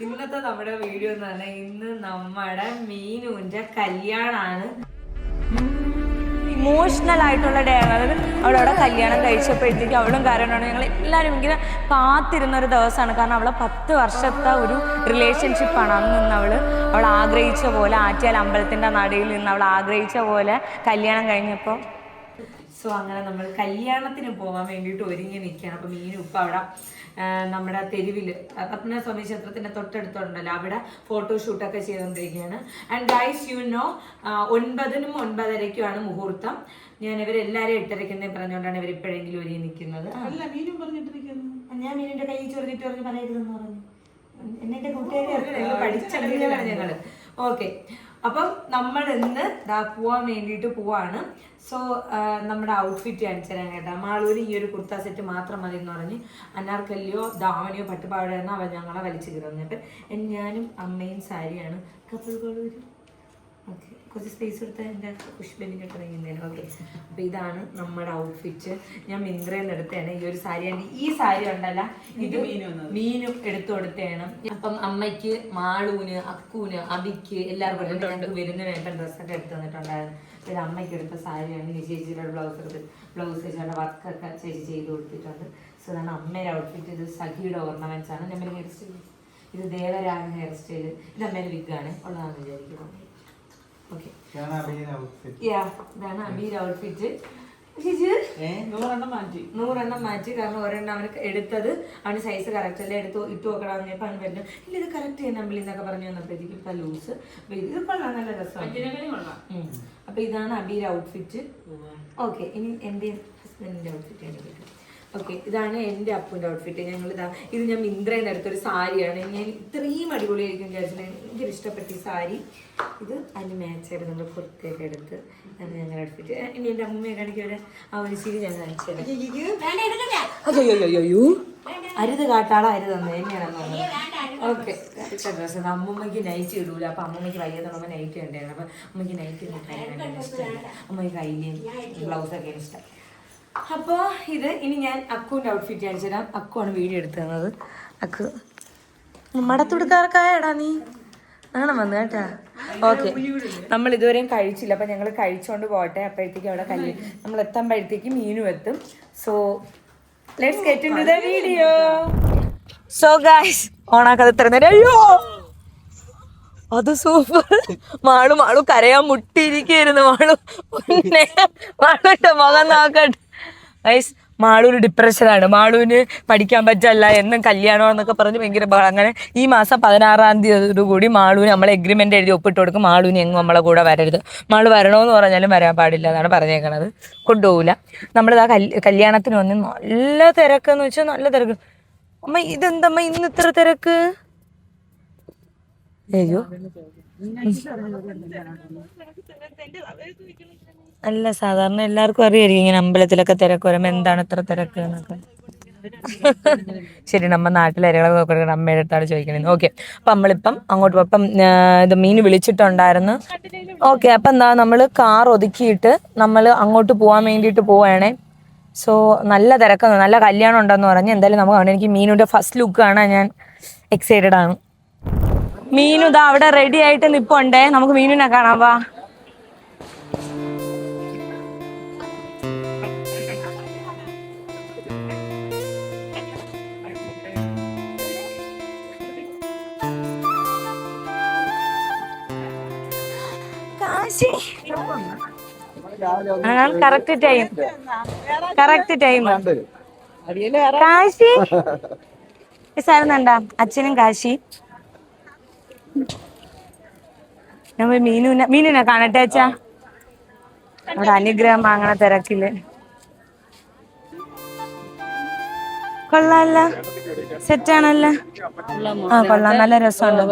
ഇന്നത്തെ നമ്മുടെ വീഡിയോ എന്ന് പറഞ്ഞാൽ ഇന്ന് നമ്മുടെ മീനുവിന്റെ കല്യാണാണ്. ഇമോഷണൽ ആയിട്ടുള്ള ഡേ ആണ്. അതായത് അവളവിടെ കല്യാണം കഴിച്ചപ്പോഴത്തേക്കും അവളും കാരണമാണ് ഞങ്ങൾ എല്ലാവരും ഇങ്ങനെ കാത്തിരുന്ന ഒരു ദിവസമാണ്. കാരണം അവളെ 10 വർഷത്തെ ഒരു റിലേഷൻഷിപ്പാണ്. അന്ന് നിന്ന് അവൾ ആഗ്രഹിച്ച പോലെ ആറ്റിയാൽ അമ്പലത്തിൻ്റെ നടയിൽ നിന്ന് അവൾ ആഗ്രഹിച്ച പോലെ കല്യാണം കഴിഞ്ഞപ്പോൾ സോ അങ്ങനെ നമ്മൾ കല്യാണത്തിന് പോകാൻ വേണ്ടിയിട്ട് ഒരുങ്ങി നിൽക്കുകയാണ്. അപ്പോൾ മീനും ഇപ്പം അവിടെ നമ്മുടെ തെരുവിൽ പത്മനാഭസ്വാമി ക്ഷേത്രത്തിൻ്റെ തൊട്ടടുത്തുണ്ടല്ലോ അവിടെ ഫോട്ടോഷൂട്ടൊക്കെ ചെയ്തുകൊണ്ടിരിക്കുകയാണ്. ആൻഡ് ഗൈസ് യു നോ 9-നും 9:30-ക്കുമാണ് മുഹൂർത്തം. ഞാൻ ഇവരെല്ലാവരും 8:30 പറഞ്ഞുകൊണ്ടാണ് ഇവരിപ്പോഴെങ്കിലും ഒരുങ്ങി നിൽക്കുന്നത്. ഞാൻ മീനിൻ്റെ കൈ ചൊറിഞ്ഞിട്ട് പറയരുതെന്ന് പറഞ്ഞു. എന്നെ കൂട്ടുകാരി പഠിച്ചറിയാണ് ഞങ്ങൾ. ഓക്കെ, അപ്പം നമ്മൾ ഇന്ന് പോവാൻ വേണ്ടിയിട്ട് പോവാണ്. സോ നമ്മുടെ ഔട്ട്ഫിറ്റ് കാണിച്ചു തരാൻ കേട്ടോ. മാളൂര് ഈ ഒരു കുർത്ത സെറ്റ് മാത്രം മതി എന്ന് പറഞ്ഞ് അനാർക്കല്ലിയോ ധാവണിയോ പട്ടുപാവടയെന്നോ അവൻ ഞങ്ങളെ വലിച്ചു കയറുന്നിട്ട് ഞാനും അമ്മയും സാരിയാണ്. കപ്പൽകളൂര് ഓക്കെ, കുറച്ച് സ്പേസ് കൊടുത്താൽ എൻ്റെ പുഷ്പനിക്ക് ഇറങ്ങുന്നതിന്. ഓക്കെ, അപ്പോൾ ഇതാണ് നമ്മുടെ ഔട്ട്ഫിറ്റ്. ഞാൻ മിന്ത്രയിൽ നിന്ന് എടുത്തതാണ് ഈ ഒരു സാരി. ഈ സാരി ഉണ്ടല്ല, ഇത് മീനും എടുത്തു കൊടുത്തതാണ്. അപ്പം അമ്മയ്ക്ക്, മാളൂന്, അക്കൂന്, അബിക്ക് എല്ലാവർക്കും വരുന്ന വേണ്ട ഡ്രസ്സൊക്കെ എടുത്തു തന്നിട്ടുണ്ടായിരുന്നു. ഇത് അമ്മയ്ക്ക് എടുത്ത സാരിയാണ്. ഈ ചേച്ചിയുടെ ബ്ലൗസ് ചേച്ചിയുടെ വർക്കൊക്കെ ചേച്ചി ചെയ്ത് കൊടുത്തിട്ടുണ്ട്. സോ ഇതാണ് അമ്മയുടെ ഔട്ട്ഫിറ്റ്. ഇത് സഖിയുടെ ഓർണമെന്റ്സ് ആണ്. നമ്മുടെ ഹെയർ സ്റ്റൈൽ ഇത് ദേവരാജൻ ഹെയർ സ്റ്റൈല്. ഇത് അമ്മയുടെ വിഗാണ് ഉള്ളതാണെന്ന് വിചാരിക്കുന്നത്. ഓക്കെ, ഇതാണ് അബീർ ഔട്ട്ഫിറ്റ്. 100 മാറ്റി. കാരണം ഒരെണ്ണം അവന് എടുത്തത് അവന് സൈസ് കറക്റ്റ് അല്ലേ ഇട്ട് നോക്കണമെന്ന് പറഞ്ഞപ്പോൾ അവന് പറ്റും. ഇല്ല ഇത് കറക്റ്റ് ചെയ്യാൻ നമ്മൾ എന്നൊക്കെ പറഞ്ഞു വന്നപ്പോഴത്തേക്ക് ഇപ്പം ലൂസ്. ഇത് കൊള്ളാം, നല്ല രസമാണ്. അപ്പം ഇതാണ് അബീർ ഔട്ട്ഫിറ്റ്. ഓക്കെ, ഇനി എൻ്റെ ഹസ്ബൻഡിൻ്റെ ഔട്ട്ഫിറ്റ് എനിക്ക്. ഓക്കെ, ഇതാണ് എൻ്റെ അപ്പൂൻ്റെ ഔട്ട്ഫിറ്റ്. ഇത് ഞാൻ മിന്ത്രയിൽ നിന്ന് എടുത്തൊരു സാരിയാണ്. ഞാൻ ഇത്രയും അടിപൊളിയായിരിക്കും വിചാരിച്ചത്. എനിക്കൊരു ഇഷ്ടപ്പെട്ട ഈ സാരി. ഇത് അതിന് മാച്ചായിട്ട് നമ്മൾ കുർത്തയൊക്കെ എടുത്ത് അത് ഞങ്ങളുടെ ഔട്ട്ഫിറ്റ്. ഇനി എൻ്റെ അമ്മയെ കാണിക്കാൻ ആ ഒരു ചിരി ഞാൻ കാണിച്ചു തരാം. അയ്യോ അരുത് കാട്ടാളോ അരുതെന്ന് തന്നെയാണ് പറഞ്ഞത്. ഓക്കെ, ഡ്രസ്സ് അമ്മൂമ്മയ്ക്ക് നൈറ്റ് ഇടൂല. അപ്പം അമ്മൂമ്മയ്ക്ക് വയ്യാത്തമ്മ നൈറ്റ് ഉണ്ടായിരുന്നു. അപ്പം അമ്മയ്ക്ക് നൈറ്റ് ഇഷ്ടമല്ല. അമ്മയ്ക്ക് കയ്യിലും ബ്ലൗസൊക്കെയാണ് ഇഷ്ടം. അപ്പോൾ ഇത് ഇനി ഞാൻ അക്കുവിൻ്റെ ഔട്ട്ഫിറ്റ് കാണിച്ചു തരാം. അക്കുവാണ് വീഡിയോ എടുത്തു തന്നത്. അക്കു മടത്തുടുക്കാർക്കായടാ നീ നാണം വന്നു കേട്ടാ. ഓക്കെ, നമ്മൾ ഇതുവരെയും കഴിച്ചില്ല. അപ്പം ഞങ്ങൾ കഴിച്ചുകൊണ്ട് പോട്ടെ. അപ്പോഴത്തേക്കും അവിടെ നമ്മൾ എത്തുമ്പോഴത്തേക്കും മീനും എത്തും. So let's get into the video. So guys ഓണാക്കാതെ തരുന്നേരം അയ്യോ അത് സൂപ്പർ. മാളു കരയാൻ മുട്ടിയിരിക്കുന്നു. മാളുടെ മുഖം നോക്കട്ടെ ഗൈസ്. മാളൂര് ഡിപ്രഷനാണ്. മാളൂന് പഠിക്കാൻ പറ്റല്ല, എന്നും കല്യാണം എന്നൊക്കെ പറഞ്ഞ് ഭയങ്കര അങ്ങനെ. ഈ മാസം 16-ാം തീയതി കൂടി മാളൂന് നമ്മളെ എഗ്രിമെന്റ് എഴുതി ഒപ്പിട്ട് കൊടുക്കും. മാളൂന് എങ്ങും നമ്മളെ കൂടെ വരരുത്. മാള് വരണമെന്ന് പറഞ്ഞാലും വരാൻ പാടില്ല എന്നാണ് പറഞ്ഞേക്കണത്. കൊണ്ടുപോകില്ല. നമ്മളിതാ കല്യാണത്തിന് വന്ന് നല്ല തിരക്കെന്ന് വെച്ചാൽ നല്ല തിരക്ക്. അമ്മ ഇതെന്തമ്മ ഇന്ന് ഇത്ര തിരക്ക്? അയ്യോ അല്ല, സാധാരണ എല്ലാവർക്കും അറിയായിരിക്കും ഇങ്ങനെ അമ്പലത്തിലൊക്കെ തിരക്ക് വരുമ്പോൾ എന്താണ് ഇത്ര തിരക്ക് എന്നൊക്കെ. ശരി, നമ്മ നാട്ടിലരികളൊക്കെ നോക്കണം. അമ്മയുടെ അടുത്താണ് ചോദിക്കണത്. ഓക്കെ, അപ്പം നമ്മളിപ്പം അങ്ങോട്ട് ഇപ്പം ഇത് മീൻ വിളിച്ചിട്ടുണ്ടായിരുന്നു. ഓക്കെ, അപ്പം എന്താ നമ്മൾ കാർ ഒതുക്കിയിട്ട് നമ്മൾ അങ്ങോട്ട് പോകാൻ വേണ്ടിയിട്ട് പോവുകയാണേ. സോ നല്ല തിരക്കാണ്, നല്ല കല്യാണം ഉണ്ടെന്ന് പറഞ്ഞ് എന്തായാലും നമുക്ക് കാണാം. എനിക്ക് മീനുൻ്റെ ഫസ്റ്റ് ലുക്ക് കാണാൻ ഞാൻ എക്സൈറ്റഡ് ആണ്. മീനു ഇതാ അവിടെ റെഡി ആയിട്ട് നിപ്പുണ്ടേ. നമുക്ക് മീനിനെ കാണാം, വാ. കറക്റ്റ് ടൈം കാശി സാറുന്നുണ്ടാ അച്ഛനും കാശി. ഞാൻ മീനുനെ കാണട്ടെ അച്ഛാ. അവിടെ അനുഗ്രഹം വാങ്ങണ തിരക്കില്. കൊള്ളാല്ല, സെറ്റാണല്ല. ആ കൊള്ളാം, നല്ല രസമുണ്ട്.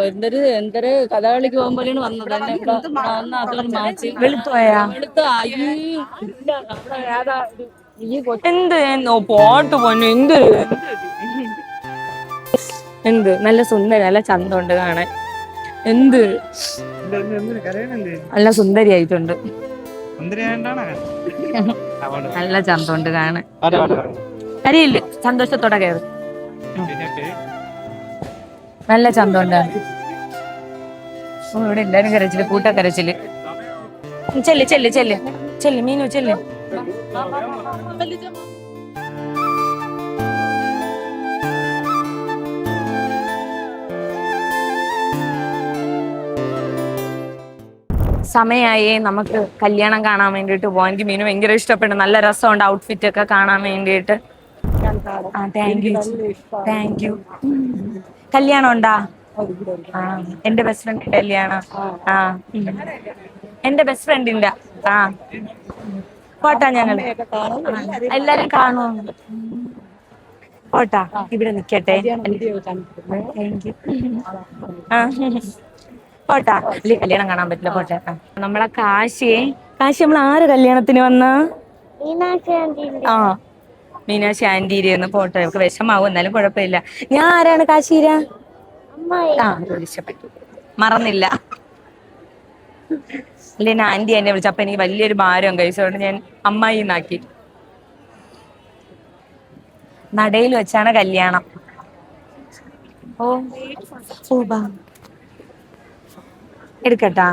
കഥകളിക്ക് പോകുമ്പോഴാണ് വന്നത്. വെളുത്തുപോയാ എന്ത് പോട്ട് പോന്നു. എന്ത് നല്ല സുന്ദരി, നല്ല ചന്തമുണ്ട് കാണാൻ. എന്ത് നല്ല സുന്ദരിയായിട്ടുണ്ട്. നല്ല ചന്തമുണ്ട് കാണാൻ. കരിയില്ല, സന്തോഷത്തോടെ കയറി. നല്ല ചന്തം ഉണ്ടായിരുന്നു. ഇവിടെ എല്ലാരും കരച്ചില്, കൂട്ടക്കരച്ചില്. ചെല്ല് ചെല്ല് ചെല്ല് ചെല്ല് മീനു ചെല്ല്. സമയായി നമുക്ക് കല്യാണം കാണാൻ വേണ്ടിട്ട് പോവാൻ. എനിക്ക് മീനു ഭയങ്കര ഇഷ്ടപ്പെട്ടു. നല്ല രസമുണ്ട് ഔട്ട്ഫിറ്റ് ഒക്കെ കാണാൻ വേണ്ടിയിട്ട്. ആ താങ്ക് യു. കല്യാണം ഉണ്ടാ? ആ എന്റെ ബെസ്റ്റ് ഫ്രണ്ട് കല്യാണം. ആ എന്റെ ബെസ്റ്റ് ഫ്രണ്ടിന്റെ. ആ പോട്ടാ ഞങ്ങൾ എല്ലാരും കാണുമോ? പോട്ടാ ഇവിടെ നിക്കട്ടെ. Thank you. ആ പോട്ടാ. ഇല്ല കല്യാണം കാണാൻ പറ്റില്ല. പോട്ടെ. നമ്മളെ കാശി നമ്മൾ ആര് കല്യാണത്തിന് വന്ന? ആ മീനാക്ഷി ആന്റീരിയെന്ന്. പോട്ടെ. നമുക്ക് വിഷമാവും, എന്നാലും കുഴപ്പമില്ല. ഞാൻ ആരാണ് കാശീര? ആ വിളിച്ചപ്പെട്ടു, മറന്നില്ല. അല്ല ഞാൻ ആന്റി എന്നെ വിളിച്ചപ്പോ എനിക്ക് വലിയൊരു ഭാരം കഴിച്ചതുകൊണ്ട് ഞാൻ അമ്മായി എന്നാക്കി. നടയിൽ വെച്ചാണ് കല്യാണം. ഓ എടുക്കട്ടാ.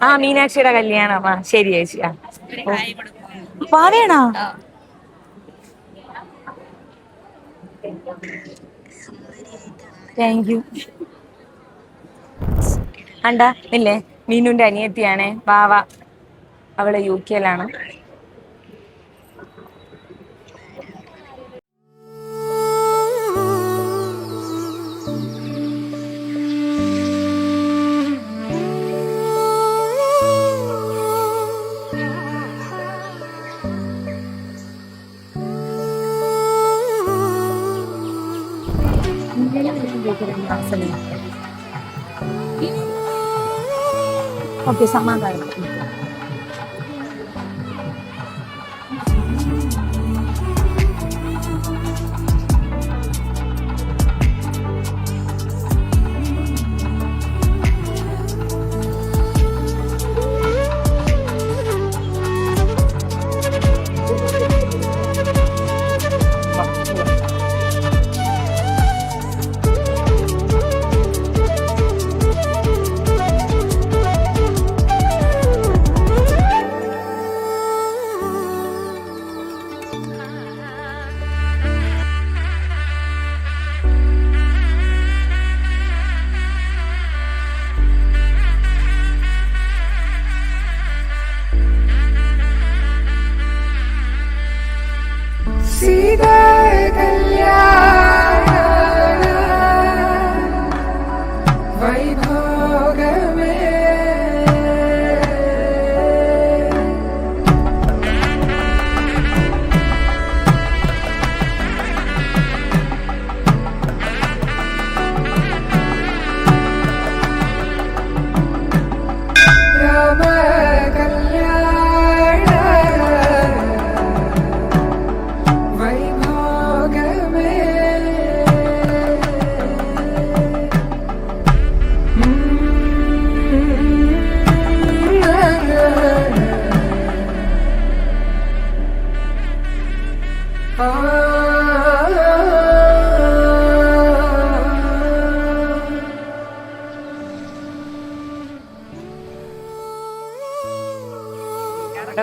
ആ മീനാക്ഷിയുടെ കല്യാണം. ആ ശരി ചേച്ചി. ആ പാവേണോ? Thank you. അണ്ടാ ഇല്ലേ മീനുന്റെ അനിയത്തിയാണേ വാവ. അവള് UK-ലാണ്. ഓക്കെ സമാധാനം.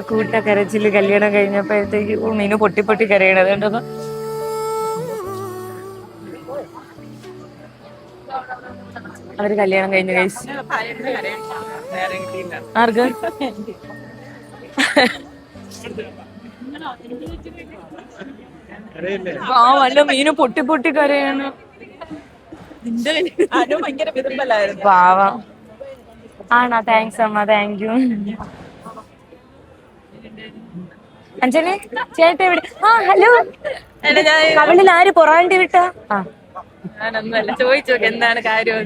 കൂട്ടക്കരച്ചില് കല്യാണം കഴിഞ്ഞപ്പോഴത്തേക്ക് മീനു പൊട്ടി പൊട്ടി കരയണത് കണ്ടോ. അവര് കല്യാണം കഴിഞ്ഞ് കഴിച്ചു. ആർക്ക്? ആ വല്ല മീനു പൊട്ടി പൊട്ടി കരയാണ്. പാവം. ആണോ? താങ്ക്സ് അമ്മ. Thank you. അഞ്ജലി ചേട്ടാ ഇവിടെ. ആ ഹലോ. കവളിൽ ആര് പൊറാണ്ടി വിട്ട? ആ ഞാനൊന്നുമല്ല. ചോദിച്ചോക്കെ എന്താണ് കാര്യം.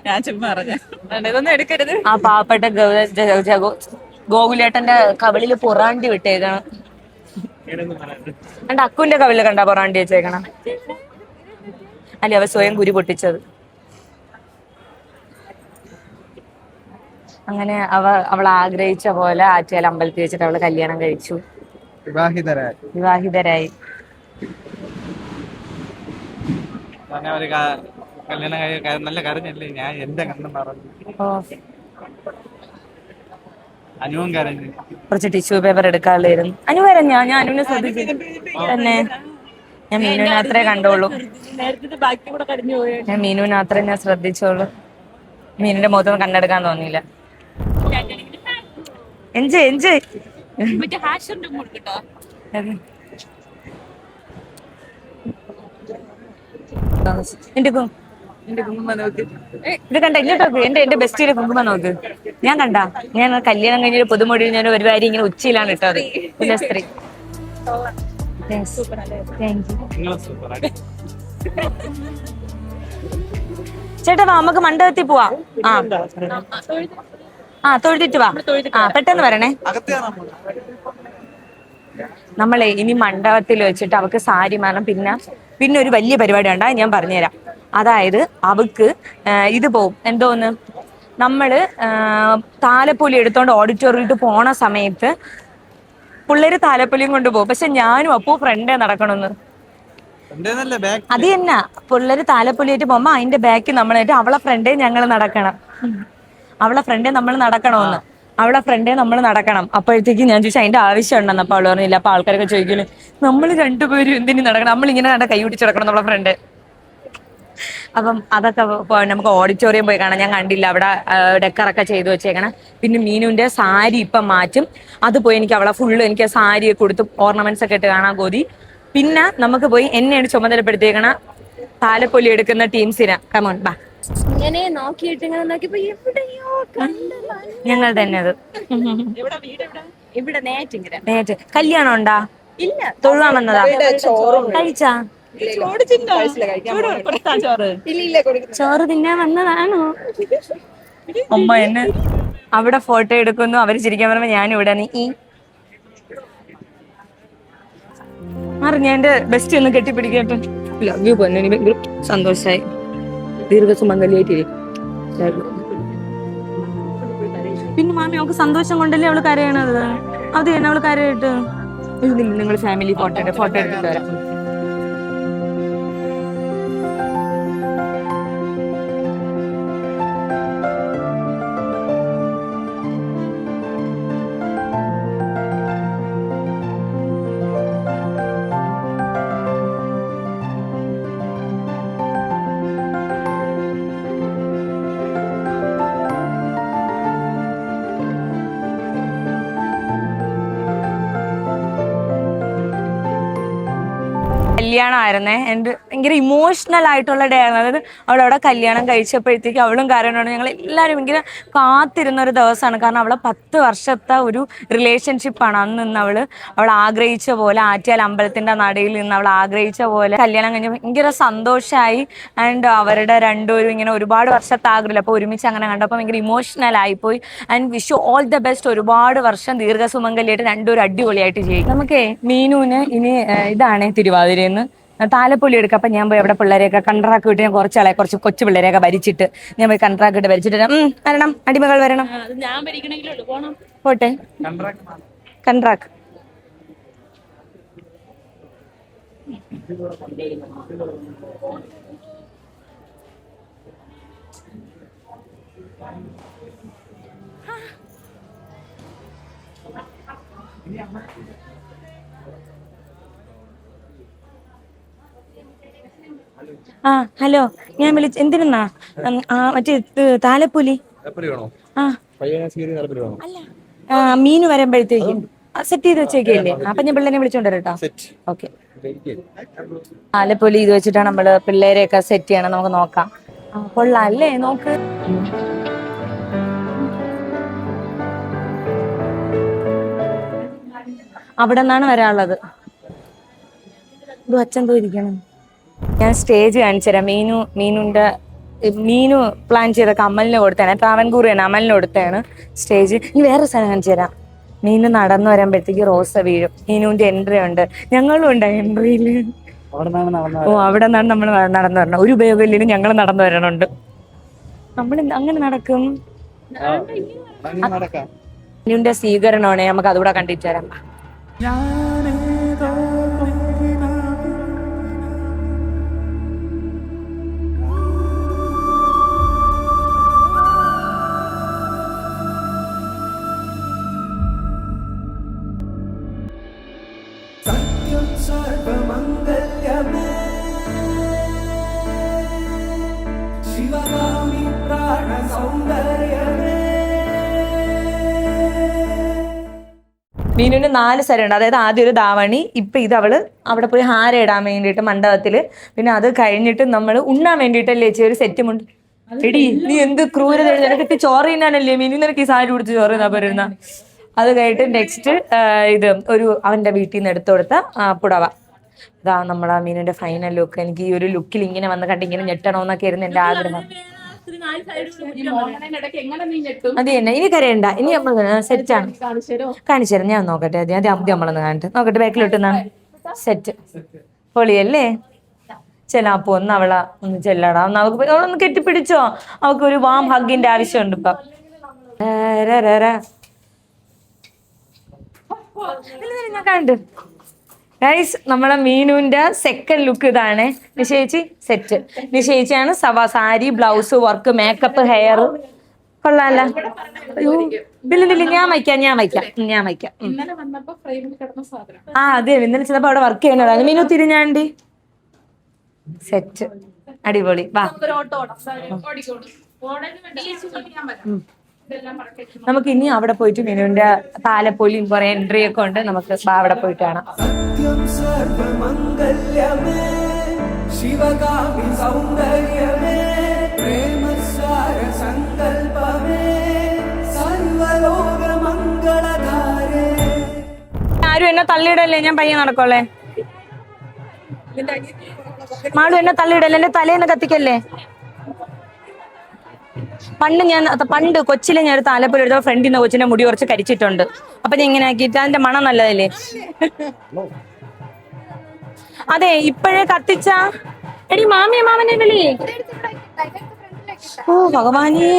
ഞാൻ ചുമ്മാ ഇതൊന്നും എടുക്കരുത്. ആ പാവപ്പെട്ട ഗോകുലേട്ടന്റെ കവളില് പൊറാണ്ടി വിട്ടേക്കണം. എന്റെ അക്കുവിന്റെ കവളില് കണ്ട പൊറാണ്ടി വെച്ചേക്കണം. അല്ലെ അവ സ്വയം കുരു പൊട്ടിച്ചത്. അങ്ങനെ അവൾ ആഗ്രഹിച്ച പോലെ ആറ്റുകാൽ അമ്പലത്തിൽ വെച്ചിട്ട് അവള് കല്യാണം കഴിച്ചു. വിവാഹിതരായി. വിവാഹിതരായി. കല്യാണം നല്ല കരഞ്ഞല്ലേ, ഞാൻ എന്റെ കണ്ണം പറഞ്ഞു. ഓ, അനുവും കരഞ്ഞു. കുറച്ച് ടിഷ്യൂ പേപ്പർ എടുക്കാറില്ലായിരുന്നു. അനു കരഞ്ഞാ? ഞാൻ അനുവിനെ ശ്രദ്ധിച്ചു തന്നെ. ഞാൻ മീനുവിനെ അത്രേ കണ്ടോളൂ. നേരത്തെ ബാക്കി കൂടെ കടിഞ്ഞു പോയി. ഞാൻ മീനുവിനെ അത്രേ ഞാൻ ശ്രദ്ധിച്ചോളൂ. മീനിന്റെ മുഖത്തൊന്നും കണ്ണെടുക്കാൻ തോന്നിയില്ല. Enjoy enjoy. മറ്റേ ഹാഷറിന്റെ കൊടുക്കട്ടോ. എന്റെ കുങ്കുമ നോക്ക്. ഇത് കണ്ട ഇങ്ങോട്ട് നോക്ക്. എന്റെ ബെസ്റ്റിയുടെ കുങ്കുമ നോക്ക്. ഞാൻ കണ്ട ഞാൻ കല്യാണം കഴിഞ്ഞൊരു പുതുമൊഴി ഞാൻ ഒരു വാരി ഇങ്ങനെ ഉച്ചയിലാണ് ഇട്ടത്. എന്റെ സ്ത്രീ. ചേട്ടാ വാ, നമുക്ക് മണ്ഡപത്തിൽ പോവാ. തൊഴുതിട്ട് വാ. പെട്ടെന്ന് വരണേ. നമ്മളെ ഇനി മണ്ഡപത്തിൽ വെച്ചിട്ട് അവക്ക് സാരി മാറണം. പിന്നെ ഒരു വലിയ പരിപാടി ഉണ്ടാ, ഞാൻ പറഞ്ഞുതരാം. അതായത് അവക്ക് ഇത് പോവും, എന്തോന്ന്, നമ്മള് താലപ്പൊലി എടുത്തോണ്ട് ഓഡിറ്റോറിയത്തിൽ പോണ സമയത്ത് പിള്ളേര് താലപ്പൊലിയും കൊണ്ട് പോകും. പക്ഷെ ഞാനും അപ്പോ ഫ്രണ്ടേ നടക്കണമെന്ന്. അത് തന്നെ, പിള്ളേര് താലപ്പൊലിയായിട്ട് പോകുമ്പോ അതിന്റെ ബാക്ക് നമ്മളായിട്ട് അവളെ ഫ്രണ്ടേ ഞങ്ങൾ നടക്കണം. അവളെ ഫ്രണ്ടേ നമ്മൾ നടക്കണമെന്ന്. അവളെ ഫ്രണ്ടേ നമ്മൾ നടക്കണം. അപ്പോഴത്തേക്ക് ഞാൻ ചോദിച്ചാൽ അതിന്റെ ആവശ്യം ഉണ്ടെന്ന്. അപ്പൊ അവള് പറഞ്ഞില്ല. അപ്പൊ ആൾക്കാരൊക്കെ ചോദിക്കല്, നമ്മൾ രണ്ടുപേരും എന്തിനു നടക്കണം, നമ്മളിങ്ങനെ കണ്ട കൈ പിടിച്ച് നടക്കണം നമ്മളെ ഫ്രണ്ട്. അപ്പം അതൊക്കെ നമുക്ക് ഓഡിറ്റോറിയം പോയി കാണാം. ഞാൻ കണ്ടില്ല, അവിടെ ഡെക്കറൊക്കെ ചെയ്തു വെച്ചേക്കണം. പിന്നെ മീനുവിന്റെ സാരി ഇപ്പം മാറ്റും. അത് പോയി എനിക്ക് അവളെ ഫുള്ള് എനിക്ക് സാരി കൊടുത്ത് ഓർണമെന്റ്സ് ഒക്കെ ഇട്ട് കാണാൻ കൊതി. പിന്നെ നമുക്ക് പോയി എന്നെയാണ് ചുമതലപ്പെടുത്തിയേക്കണ താലപ്പൊലി എടുക്കുന്ന ടീംസിനെ. കമോൺ ബാ. ഇങ്ങനെ നോക്കിയിട്ട് ഇങ്ങനെ നോക്കിയപ്പോ എവിടെയോ കണ്ടല്ലോ. ഞങ്ങൾ തന്നെ അത്. ഇവിടെ നേറ്റിങ്ങനെ. നേറ്റ് കല്യാണം ഉണ്ടാ? ഇല്ല, തൊഴുവാൻ വന്നതാ. കഴിച്ചാ? ചോറ് തിന്നാൻ വന്നതാണോ? അമ്മ എന്നെ അവിടെ ഫോട്ടോ എടുക്കുന്നു, അവര് ചിരിക്കാൻ പറയുമ്പോ ഞാനും ഇവിടെ. നീ ഞാൻ എന്റെ ബെസ്റ്റ് ഒന്ന് കെട്ടിപ്പിടിക്കട്ടെ. ലവ് യു പൊന്നു. എനിക്ക് ഭയങ്കര സന്തോഷായി. ദീർഘസുമംഗലിയായിട്ടിരിക്കും. പിന്നെ മാമി അവൾക്ക് സന്തോഷം കൊണ്ടല്ലേ അവള് കരയണത്. അത് തന്നെ അവള് കരയിട്ട്. നിങ്ങൾ ഫാമിലി ഫോട്ടോ എടുത്തിട്ട് വരാം. കല്യാണമായിരുന്നേ. എൻ്റെ ഭയങ്കര ഇമോഷണൽ ആയിട്ടുള്ള ഡേ ആയിരുന്നു. അതായത് അവളവിടെ കല്യാണം കഴിച്ചപ്പോഴത്തേക്ക് അവളും കാരണമാണ് ഞങ്ങൾ എല്ലാവരും ഭയങ്കര കാത്തിരുന്ന ഒരു ദിവസമാണ്. കാരണം അവളെ 10 വർഷത്തെ ഒരു റിലേഷൻഷിപ്പാണ്. അന്ന് നിന്ന് അവൾ ആഗ്രഹിച്ച പോലെ ആറ്റിയാൽ അമ്പലത്തിൻ്റെ നടയിൽ നിന്ന് അവൾ ആഗ്രഹിച്ച പോലെ കല്യാണം കഴിഞ്ഞ് ഭയങ്കര സന്തോഷമായി. ആൻഡ് അവരുടെ രണ്ടുപേരും ഇങ്ങനെ ഒരുപാട് വർഷത്തെ ആഗ്രഹമില്ല, അപ്പോൾ ഒരുമിച്ച് അങ്ങനെ കണ്ടപ്പോൾ ഭയങ്കര ഇമോഷണൽ ആയിപ്പോയി. And wish all the best. ഒരുപാട് വർഷം ദീർഘസുമംഗലിയായിട്ട് രണ്ടുപേരും അടിപൊളിയായിട്ട് ചെയ്യും. നമുക്കേ മീനുവിന് ഇനി ഇതാണ് തിരുവാതിരയെന്ന് താലപ്പൊലി എടുക്കുക. അപ്പൊ ഞാൻ പോയി അവിടെ പിള്ളേരെയൊക്കെ കണ്ട്രാക്ക് വിട്ട് ഞാൻ കുറച്ച് കൊച്ചു പിള്ളേരെയൊക്കെ ഭരിച്ചിട്ട് ഞാൻ പോയി കണ്ട്രാക്ക് ഇട്ട് ഭരിച്ചിട്ട് വരണം, അടിമകൾ വരണം. ഞാൻ ഭരിക്കണമെങ്കിലോ പോണം. പോട്ടെ കണ്ട്രാക്ക്. ഹലോ, ഞാൻ വിളിച്ച എന്തിനാ? മറ്റേ താലപ്പൊലി. മീന് വരുമ്പോഴത്തേക്കും സെറ്റ് ചെയ്ത് വെച്ചേക്കല്ലേ? അപ്പൊ ഞാൻ പിള്ളേരെ വിളിച്ചോണ്ടരട്ടോ. ഓക്കെ. താലപ്പൊലി ഇത് വെച്ചിട്ടാണ് നമ്മള് പിള്ളേരെയൊക്കെ സെറ്റ് ചെയ്യണം. നമുക്ക് നോക്കാം. കൊള്ളാം അല്ലേ? നോക്ക്. അവിടെ നിന്നാണ് വരാനുള്ളത്. ഇത് അച്ഛൻ ഇരിക്കണം. ഞാൻ സ്റ്റേജ് കാണിച്ചു തരാം. മീനു പ്ലാൻ ചെയ്തൊക്കെ അമലിന് കൊടുത്താണ്. ട്രാവൻകൂറിയാണ്, അമലിന് കൊടുത്താണ് സ്റ്റേജ്. ഇനി വേറെ സ്ഥലം കാണിച്ചു തരാം. മീനു നടന്നു വരുമ്പോഴത്തേക്ക് റോസ വീഴും. മീനുവിന്റെ എൻട്രി ഉണ്ട്, ഞങ്ങളും ഉണ്ട് എൻട്രിയില്. അവിടെ നിന്നാണ് നമ്മൾ നടന്നു വരണം. ഒരു ഉപയോഗമില്ലെങ്കിലും ഞങ്ങൾ നടന്നു വരണുണ്ട്. നമ്മൾ അങ്ങനെ നടക്കും. മീനുവിന്റെ സ്വീകരണമാണ്. നമുക്ക് അതുകൂടെ കണ്ടിട്ട് തരാം. ശിവഗാമി പ്രാണ സൗന്ദര്യമേ. മീനുവിന് 4 സ്ഥലമുണ്ട്. അതായത് ആദ്യം ഒരു ധാവണി, ഇപ്പൊ ഇത് അവള് അവിടെ പോയി ഹാര ഇടാൻ വേണ്ടിയിട്ട് മണ്ഡപത്തില്, പിന്നെ അത് കഴിഞ്ഞിട്ട് നമ്മൾ ഉണ്ണാൻ വേണ്ടിയിട്ടല്ലേ ചേച്ചി ഒരു സെറ്റുമുണ്ട്. എടി നീ എന്ത് ക്രൂരത, നിനക്കിട്ട് ചോറ് തിന്നാനല്ലേ മീനു, നിനക്ക് ഈ സാരി കൊടുത്ത് ചോറ് തിന്നാ പോരുന്ന. അത് കഴിഞ്ഞിട്ട് നെക്സ്റ്റ് ഇത് ഒരു അവന്റെ വീട്ടിൽ നിന്ന് എടുത്തു കൊടുത്ത പുടവ. ഇതാ നമ്മളാ മീനിന്റെ ഫൈനൽ ലുക്ക്. എനിക്ക് ഈ ഒരു ലുക്കിൽ ഇങ്ങനെ വന്ന് കണ്ട് ഇങ്ങനെ ഞെട്ടണോന്നൊക്കെ ആയിരുന്നു എന്റെ ആഗ്രഹം. അത് തന്നെ, ഇനി കരയണ്ട, ഇനി നമ്മൾ സെറ്റാണ്. കാണിച്ചു തരാം, ഞാൻ നോക്കട്ടെ. ആദ്യം നമ്മളൊന്ന് കാണട്ടെ, നോക്കട്ടെ ബാക്കിലോട്ടുന്നാണ് സെറ്റ്. പൊളിയല്ലേ? ചെലാപ്പോ ഒന്ന് അവളെ ഒന്ന് ചെല്ലടാ, ഒന്ന് അവൾക്ക് അവളൊന്ന് കെട്ടിപ്പിടിച്ചോ. അവൾക്ക് ഒരു വാം ഹഗ്ഗിന്റെ ആവശ്യമുണ്ട് ഇപ്പൊ. ഞാൻ കണ്ടു ഗൈസ്, നമ്മളെ മീനുവിന്റെ സെക്കൻഡ് ലുക്ക് ഇതാണ്. നിശ്ചയിച്ച് സെറ്റ്. നിശ്ചയിച്ചാണ് sari, blouse work, makeup, hair. കൊള്ളാല്ല? അയ്യോ ഇല്ല, ഞാൻ വയ്ക്കാം. അതെ, ഇന്നലെ ചെന്നപ്പോ അവിടെ വർക്ക് ചെയ്യണതാണ്. മീനു തിരിഞ്ഞാണ്ടി സെറ്റ്, അടിപൊളി. വാ നമുക്ക് ഇനി അവിടെ പോയിട്ട് മീനുവിന്റെ താലപ്പൊലിയും കുറെ എൻട്രി ഒക്കെ ഉണ്ട്. നമുക്ക് അവിടെ പോയിട്ട് കാണാം. സത്യം സർവമംഗല്യമേ ശിവഗാമി സൗന്ദര്യമേ പ്രേമസാര സങ്കൽപമേ സർവലോക മംഗളധാരേ. ആരും എന്നെ തള്ളിയിടല്ലേ, ഞാൻ പയ്യെ നടക്കോളെ. മാളു എന്നെ തള്ളിയിടല്ലേ, എന്റെ തലേന്ന് കത്തിക്കല്ലേ. പണ്ട് കൊച്ചിലെ ഞാൻ ഒരു താലപ്പൊലി എടുത്ത ഫ്രണ്ടിൽ നിന്ന് കൊച്ചിന്റെ മുടി കുറച്ച് കരിച്ചിട്ടുണ്ട്. അപ്പൊ ഞാൻ ഇങ്ങനെ ആക്കിയിട്ട് അതിന്റെ മണം നല്ലതല്ലേ. അതെ, ഇപ്പോഴേ കത്തിച്ച എടി മാമനെ വിളി. ഓ ഭഗവാനേ,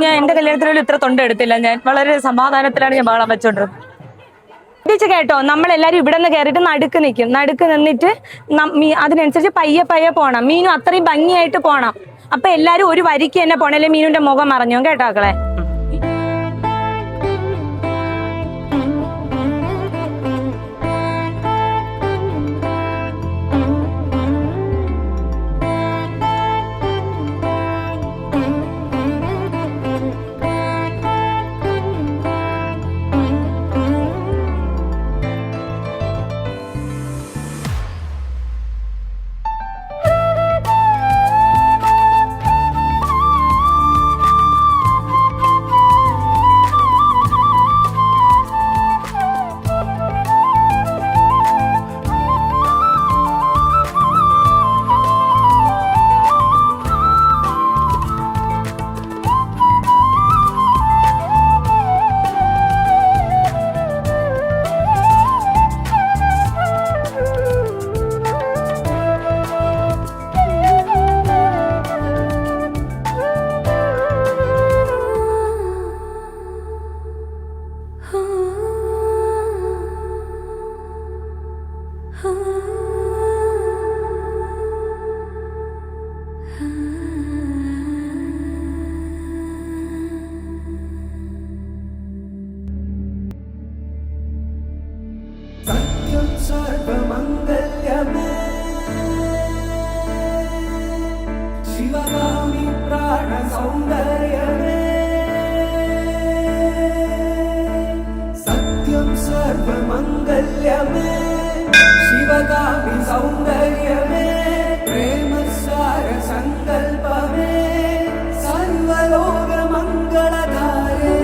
ഞാൻ എന്റെ കല്യാണത്തിന് പോലും ഇത്ര തൊണ്ട എടുത്തില്ല. ഞാൻ വളരെ സമാധാനത്തിലാണ് ഞാൻ ബഹളം വെച്ചോണ്ടിരുന്നത്. കേട്ടോ, നമ്മളെല്ലാരും ഇവിടെ നിന്ന് കയറിയിട്ട് നടുക്ക് നിൽക്കും. നടുക്ക് നിന്നിട്ട് അതിനനുസരിച്ച് പയ്യെ പോണം. മീനു അത്രയും ഭംഗിയായിട്ട് പോണം. അപ്പൊ എല്ലാരും ഒരു വരിക്ക് തന്നെ പോണല്ലേ, മീനുവിന്റെ മുഖം മറഞ്ഞോ കേട്ടോ മക്കളെ. സത്യം സർവമംഗല്യമേ ശിവഗാമി പ്രാണ സൗന്ദര്യമേ. സത്യം സർവമംഗല്യമേ ശിവഗാമി സൗന്ദര്യമേ പ്രേമസാര സങ്കൽപമേ സർവലോക മംഗളധാരേ.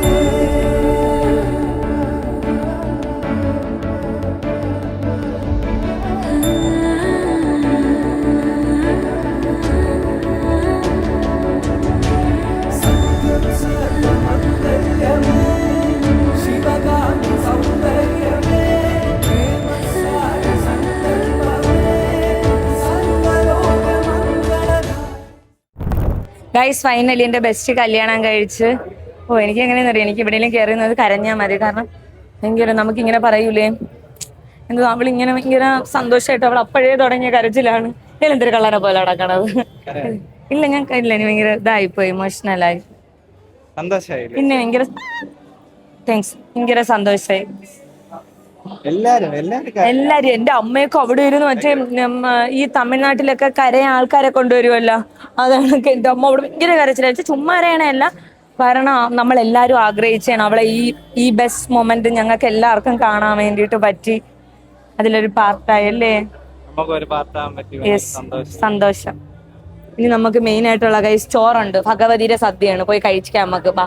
ഗൈസ്, ഫൈനലി എന്റെ ബെസ്റ്റ് കല്യാണം കഴിച്ച്. എനിക്ക് എങ്ങനെയാണെന്ന് അറിയാം, എനിക്ക് എവിടെയെങ്കിലും കയറുന്നത് കരഞ്ഞാൽ മതി. കാരണം ഭയങ്കര നമുക്കിങ്ങനെ പറയൂലേ, എന്ത് അവളിങ്ങനെ ഭയങ്കര സന്തോഷമായിട്ട് അവൾ അപ്പോഴേ തുടങ്ങിയ കരച്ചിലാണ്. എന്തൊരു കളറെ പോലെ നടക്കണത്. ഇല്ല ഞാൻ ഇനി ഭയങ്കര ഇതായിപ്പോയി, ഇമോഷണലായി. പിന്നെ ഭയങ്കര താങ്ക്സ്, ഭയങ്കര സന്തോഷമായി. എല്ലാരും എല്ലാരും എന്റെ അമ്മയൊക്കെ അവിടെ ഇരുന്ന് മറ്റേ ഈ തമിഴ്നാട്ടിലൊക്കെ കരയ ആൾക്കാരെ കൊണ്ടുവരുമല്ലോ, അതാണ് എന്റെ അമ്മ അവിടെ ഭയങ്കര കരച്ചില്ല. ചുമ്മാ അറിയണല്ല, കാരണം നമ്മളെല്ലാരും ആഗ്രഹിച്ചാണ് അവളെ ഈ ബെസ്റ്റ് മൊമെന്റ് ഞങ്ങൾക്ക് എല്ലാവർക്കും കാണാൻ വേണ്ടിയിട്ട് പറ്റി. അതിലൊരു പാർട്ടായല്ലേ. സന്തോഷം. ഇനി നമുക്ക് മെയിൻ ആയിട്ടുള്ള കൈസ് ചോറുണ്ട്, ഭഗവതിയുടെ സദ്യയാണ്, പോയി കഴിക്കാം നമുക്ക്. ബാ.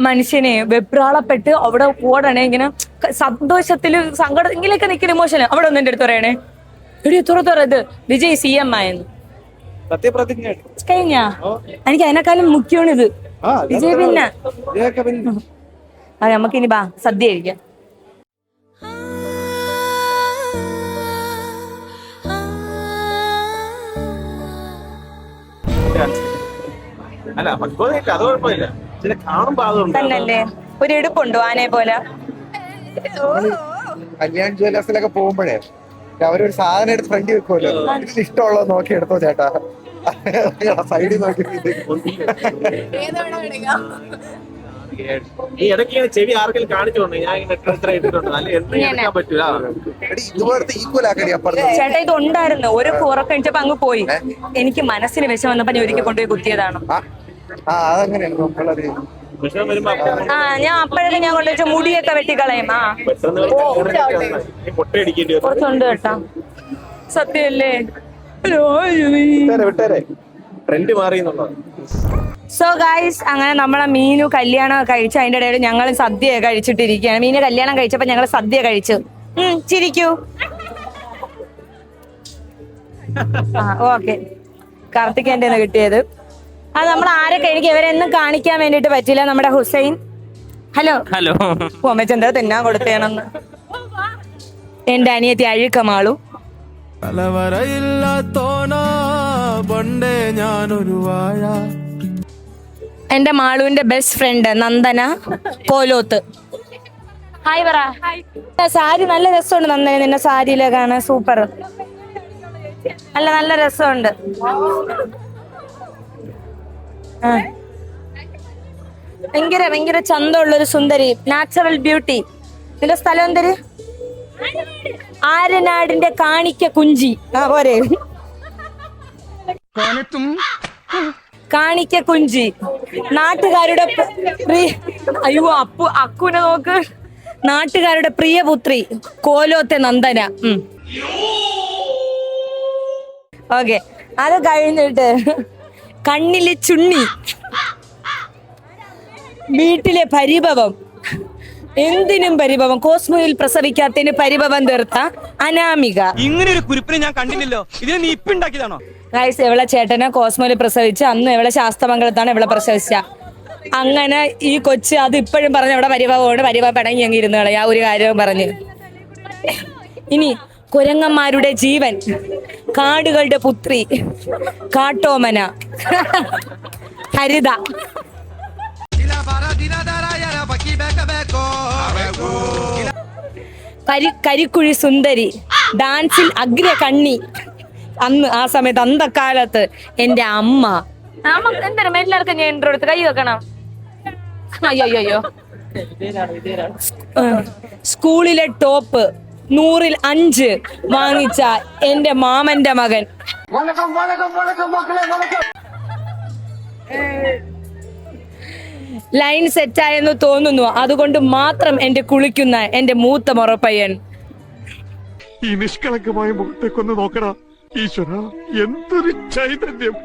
മനുഷ്യനെ വെപ്രാളപ്പെട്ട് അവിടെ ഓടണേ, ഇങ്ങനെ സന്തോഷത്തില് സങ്കടം ഇങ്ങനെയൊക്കെ നിൽക്കുന്ന ഇമോഷൻ. അവിടെ ഒന്നും എന്റെ അടുത്ത് പറയണേ, എടി തുറ ഇത് വിജയ് CM ആയെന്ന് കഴിഞ്ഞ. എനിക്ക് അതിനേക്കാളും മുഖ്യമാണ് ഇത് വിജയ്. പിന്നെ അതെ, നമുക്കിനി ബാ സദ്യ കഴിക്കാം. തന്നല്ലേ ഒരു എടുപ്പുണ്ടോ ആനെ പോലെ? കല്യാൺ ജ്വല്ലേഴ്സിലൊക്കെ പോകുമ്പോഴേ അവരൊരു സാധനം എടുത്ത് ഫ്രണ്ട് വെക്കുമല്ലോ, ഇഷ്ടമുള്ളത് നോക്കി എടുത്തോ ചേട്ടാ, സൈഡിൽ നോക്കി. ഈ ഇടയ്ക്ക് ചെവി ആർക്കെങ്കിലും കാണിച്ചോണ്ട് ഞാൻ ഇട്ടിട്ടുണ്ട്, അല്ലെ എന്ത് എടുക്കാൻ പറ്റൂല. ഇതുപോലത്തെ ഈക്വൽ ആക്കടി അപ്പുറത്ത്. ചേട്ടാ ഇത് ഉണ്ടായിരുന്നു, ഒരു ഉറക്കം കഴിച്ചപ്പോ അങ്ങ് പോയി. എനിക്ക് മനസ്സിന് വിഷം വന്നപ്പോ ഞാൻ ഒരിക്കൽ കൊണ്ടുപോയി കുത്തിയതാണ്. അതങ്ങനെയാണ് നമ്മളത്. ഞാൻ അപ്പോഴൊക്കെ ഞാൻ കൊണ്ടുവച്ച മുടിയൊക്കെ വെട്ടിക്കളയും. കുറച്ചുണ്ട് കേട്ടാ, സത്യല്ലേ. സോ ഗൈസ്, അങ്ങനെ നമ്മളെ മീനു കല്യാണം കഴിച്ചു. അതിന്റെ ഇടയിൽ ഞങ്ങൾ സദ്യ കഴിച്ചിട്ടിരിക്കുകയാണ്. മീന് കല്യാണം കഴിച്ചപ്പോ ഞങ്ങൾ സദ്യ കഴിച്ചു. ചിരിക്കൂ. ഓക്കെ, കാർത്തികേന്റെ കിട്ടിയത്. അത് നമ്മൾ ആരൊക്കെ, എനിക്ക് ഇവരെന്നും കാണിക്കാൻ വേണ്ടിട്ട് പറ്റില്ല. നമ്മുടെ ഹുസൈൻ, ഹലോ അമ്മച്ചെന്താ തിന്നാൻ കൊടുത്തേണെന്ന്. എന്റെ അനിയത്തി അഴുക്കമാളു, എന്റെ മാളുവിന്റെ best friend Nandana Koloth. Hi പറ. സാരി നല്ല രസമുണ്ട് നന്ദന, നിന്നെ സാരിയിലെ കാണാൻ സൂപ്പർ അല്ല, നല്ല രസമുണ്ട്. ഭയങ്കര ചന്തമുള്ളൊരു സുന്ദരി, നാച്ചുറൽ ബ്യൂട്ടി. നിന്റെ സ്ഥലം എന്തര്? ആര്യനാടിന്റെ കാണിക്ക കുഞ്ചി. പോരെ, കാണിക്ക കുഞ്ചി. നാട്ടുകാരുടെ അയ്യോ അക്കുനെ നോക്ക്. നാട്ടുകാരുടെ പ്രിയപുത്രി കോലോത്തെ നന്ദന. ഓക്കെ, അത് കഴിഞ്ഞിട്ട് കണ്ണിലെ ചുണ്ണി, വീട്ടിലെ പരിഭവം, എന്തിനും പരിഭവം, കോസ്മോയിൽ പ്രസവിക്കാത്തതിന് പരിഭവം തീർത്ത അനാമിക. ഇങ്ങനെ ഒരു കുരിപ്പിനെ ഞാൻ കണ്ടില്ലല്ലോ, ഇതിനെ നീ ഇപ്പൊ ഉണ്ടാക്കിയതാണോ? ഗൈസ്, എവളെ ചേട്ടനെ കോസ്മോയിൽ പ്രസവിച്ച് അന്ന് എവളെ ശാസ്ത്രമംഗലത്താണ് എവളെ പ്രസവിച്ച. അങ്ങനെ ഈ കൊച്ച് അത് ഇപ്പോഴും പറഞ്ഞ ഇവിടെ പരിഭവമാണ്, പരിഭവം പിണങ്ങി അങ്ങ് ഇരുന്ന് കളയാ ഒരു കാര്യവും പറഞ്ഞ്. ഇനി കുരങ്ങന്മാരുടെ ജീവൻ, കാടുകളുടെ പുത്രി, കാട്ടോമന ഹരിത. കരിക്കുഴി സുന്ദരി, ഡാൻസിൽ അഗ്ര കണ്ണി. അന്ന് ആ സമയത്ത് അന്തക്കാലത്ത് എന്റെ അമ്മ. എന്തായാലും എല്ലാവർക്കും ഞാൻ ഇൻട്രോ എടുത്ത് കൈ വെക്കണം. അയ്യോ, സ്കൂളിലെ ടോപ്പ് 100ൽ 5 വാങ്ങിച്ച എന്റെ മാമന്റെ മകൻ. ലൈൻ സെറ്റായെന്ന് തോന്നുന്നു, അതുകൊണ്ട് മാത്രം എന്റെ കുളിക്കുന്ന എന്റെ മൂത്ത മുറപ്പയ്യൻ. ഈ നിഷ്കളങ്കമായ മുഖത്തേക്കൊന്ന് നോക്കടാ ഈശ്വര, എന്തൊരു ചൈതന്യം.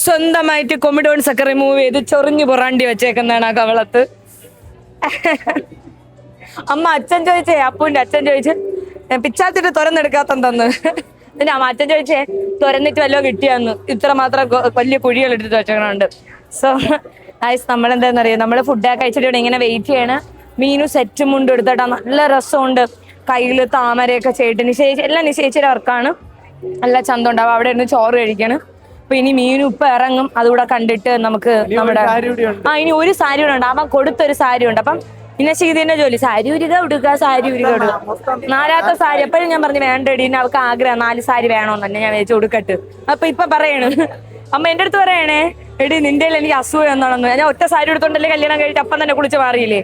സ്വന്തമായിട്ട് കൊമിഡോൺസ് ഒക്കെ റിമൂവ് ചെയ്ത് ചൊറിഞ്ഞു പൊറാണ്ടി വെച്ചേക്കുന്നതാണ് ആ കവളത്ത്. അമ്മ അച്ഛൻ ചോദിച്ചേ, അപ്പൂന്റെ അച്ഛൻ ചോദിച്ച് പിച്ചാത്തിട്ട് തുറന്നെടുക്കാത്തന്ന്. അച്ഛൻ ചോദിച്ചേ തുറന്നിട്ട് വല്ലോ കിട്ടിയാന്ന്. ഇത്ര മാത്രം വലിയ കുഴികൾ എടുത്തിട്ട് വെച്ചേക്കണുണ്ട്. സോ ഐസ്, നമ്മളെന്താന്നറിയാം, നമ്മള് ഫുഡൊക്കെ കഴിച്ചിട്ട് ഇങ്ങനെ വെയിറ്റ് ചെയ്യണം. മീനും സെറ്റും മുണ്ടും എടുത്തിട്ടാ നല്ല രസമുണ്ട്. കയ്യില് താമരയൊക്കെ ചെയ്തിട്ട് എല്ലാം നിശ്ചയിച്ചിട്ട് വർക്കാണ്. നല്ല ചന്തം ഉണ്ടാവും. അവിടെ ഇരുന്ന് ചോറ് കഴിക്കണം. അപ്പൊ ഇനി മീനും ഇപ്പൊ ഇറങ്ങും, അതുകൂടെ കണ്ടിട്ട് നമുക്ക് നമ്മുടെ ഇനി ഒരു സാരി കൂടെ ഉണ്ട്. അവൻ കൊടുത്തൊരു സാരി ഉണ്ട്. അപ്പം പിന്നെ ശീതിന്റെ ജോലി സാരി ഉരുക ഉടുക്കുക, സാരി ഉരുക ഉടുക. 4ാമത്തെ സാരി എപ്പോഴും ഞാൻ പറഞ്ഞു വേണ്ടടി, അവൾക്ക് ആഗ്രഹം 4 സാരി വേണോന്ന് തന്നെ. ഞാൻ വെച്ച് കൊടുക്കട്ട്. അപ്പൊ ഇപ്പൊ പറയണ് അമ്മ എന്റെ അടുത്ത് പറയണേ, എടി നിന്റെ എനിക്ക് അസൂയ എന്നാണെന്ന്. ഞാൻ ഒറ്റ സാരി എടുത്തോണ്ടല്ലേ കല്യാണം കഴിഞ്ഞിട്ട് അപ്പം തന്നെ കുളിച്ച് മാറിയില്ലേ.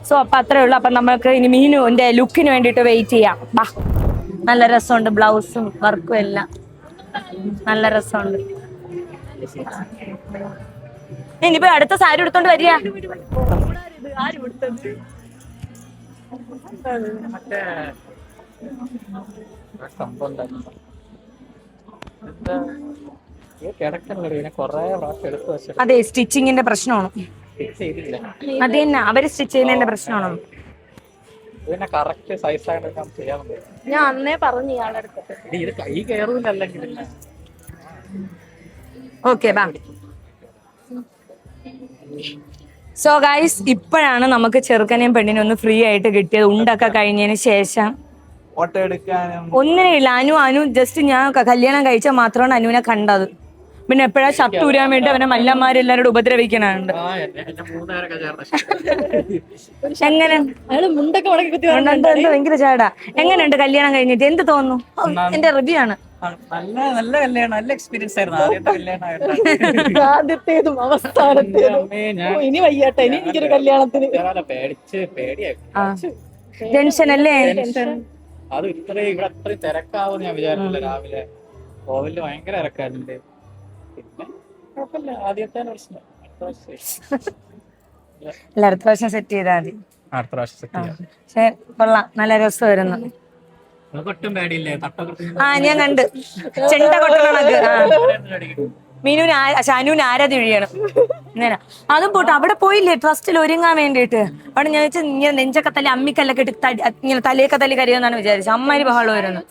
സോ അപ്പൊ അത്രേ ഉള്ളൂ. അപ്പൊ നമുക്ക് ഇനി മീനുവിന്റെ ലുക്കിന് വേണ്ടിട്ട് വെയിറ്റ് ചെയ്യാം. ബാ, നല്ല രസമുണ്ട്, ബ്ലൗസും വർക്കും എല്ലാം നല്ല രസമുണ്ട്. ഇനിയിപ്പോ അടുത്ത സാരി എടുത്തോണ്ട് വരിക. അതെ, സ്റ്റിച്ചിങ്ങിന്റെ പ്രശ്നമാണ്. അത് തന്നെ, അവര് സ്റ്റിച്ച് ചെയ്യുന്നതിന്റെ പ്രശ്നമാണോ? ഞാൻ അന്നേ പറഞ്ഞു ഇയാളുടെ അടുത്ത്. ഓക്കെ ബാ. സോ ഗൈസ്, ഇപ്പോഴാണ് നമുക്ക് ചെറുക്കനെയും പെണ്ണിനും ഒന്ന് ഫ്രീ ആയിട്ട് കിട്ടിയത്. ഉണ്ടൊക്കെ കഴിഞ്ഞതിന് ശേഷം ഫോട്ടോ എടുക്കാനും ഒന്നിനില്ല. അനു ജസ്റ്റ് ഞാൻ കല്യാണം കഴിച്ചാൽ മാത്രമാണ് അനുവിനെ കണ്ടത്. പിന്നെ എപ്പോഴാ ഷർട്ട് ഊരാൻ വേണ്ടി അവനെ മല്ലന്മാരെല്ലാരോടും ഉപദ്രവിക്കണുണ്ട്. എങ്ങനെ അയാള് മുണ്ടൊക്കെ മടക്കി കുത്തി ഭയങ്കര ചാടാ. എങ്ങനെയുണ്ട് കല്യാണം കഴിഞ്ഞിട്ട്? എന്ത് തോന്നുന്നു? എന്റെ റിവ്യൂ ആണ്. നല്ല കല്യാണം, നല്ല എക്സ്പീരിയൻസ് ആയിരുന്നു. ആദ്യത്തെ കല്യാണം ആദ്യത്തേതും അവസാനത്തേതും. ഇനി വയ്യാട്ടെ, ഇനി എനിക്കൊരു കല്യാണത്തിന് ടെൻഷൻ അല്ലേ? അത് ഇത്രയും ഇവിടെ അത്രയും തിരക്കാവും ഞാൻ വിചാരിച്ചില്ല. രാവിലെ കോവിലില് ഭയങ്കര തിരക്കായിരുന്നു. പിന്നെ കുഴപ്പമില്ല, ആദ്യത്തെ പ്രശ്നം. അടുത്ത പ്രാവശ്യം സെറ്റ് ചെയ്താൽ മതി. അടുത്ത പ്രാവശ്യം സെറ്റ് ചെയ്യാം. പക്ഷെ കൊള്ളാം, നല്ല രസമായിരുന്നു. ഒട്ടും പേടിയില്ലേ? ഞാൻ കണ്ട് ചെണ്ട കൊട്ടണക്ക്. മീനുവിന് ഷാനുവിന് ആരാധി ഒഴിയണം. ഇങ്ങനെ അതും പോട്ടെ, അവിടെ പോയില്ലേ ട്രസ്റ്റിൽ ഒരുങ്ങാൻ വേണ്ടിയിട്ട്. അവിടെ ഞാൻ വെച്ചാൽ ഇങ്ങനെ നെഞ്ചൊക്കെ തല്ലി അമ്മിക്കല്ലൊക്കെ ഇട്ട് ഇങ്ങനെ തലയൊക്കെ തല്ലി കരയുമെന്നാണ് വിചാരിച്ചത്. അമ്മാരി ബഹളം വരുന്നു.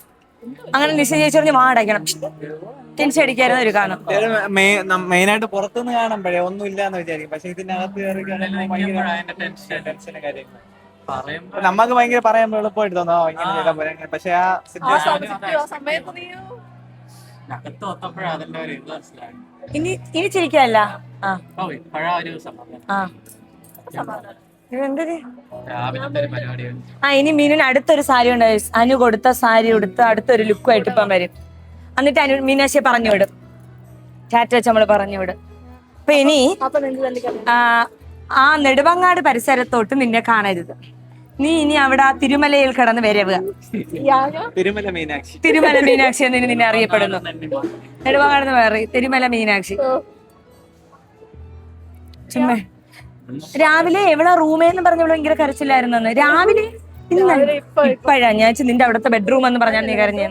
അങ്ങനെ നിശ്ചയം ചേച്ചി പറഞ്ഞ് വാടക്കണം. ടെൻഷൻ അടിക്കായിരുന്നു ഒരു കാണും. മെയിനായിട്ട് പുറത്തുനിന്ന് കാണുമ്പോഴേ ഒന്നും ഇല്ലാന്ന് വിചാരിക്കും. പക്ഷെ ഇതിനകത്ത് നമുക്ക് ഭയങ്കര പറയുമ്പോ എളുപ്പമായിട്ട് തോന്നാം ഇങ്ങനെ ചെയ്താൽ പോലെ. പക്ഷെ ആ ഇനി ചിരിക്കല്ല. ഇനി മീനിന് അടുത്തൊരു സാരി ഉണ്ട്. അനു കൊടുത്ത സാരി ഉടുത്ത് അടുത്തൊരു ലുക്കുമായിട്ട് ഇപ്പം വരും. എന്നിട്ട് മീനാശിയെ പറഞ്ഞു വിടും. ചാറ്റ് വെച്ച് നമ്മള് പറഞ്ഞു വിടും. അപ്പൊ ഇനി ആ നെടുവങ്ങാട് പരിസരത്തോട്ട് നിന്നെ കാണരുത്. നീ ഇനി അവിടെ ആ തിരുമലയിൽ കിടന്ന് വരവുക. തിരുമല മീനാക്ഷി, തിരുമല മീനാക്ഷി എന്ന് നിന്നെ അറിയപ്പെടുന്നു. നെടുവങ്ങാട് വേറെ തിരുമല മീനാക്ഷി. ചുമ്മാ രാവിലെ എവിടെ റൂമേന്ന് പറഞ്ഞവള് ഭയങ്കര കരച്ചില്ലായിരുന്നു. രാവിലെ ഇപ്പഴാ ഞാൻ നിന്റെ അവിടുത്തെ ബെഡ്റൂം എന്ന് പറഞ്ഞാൽ നീ കരഞ്ഞു.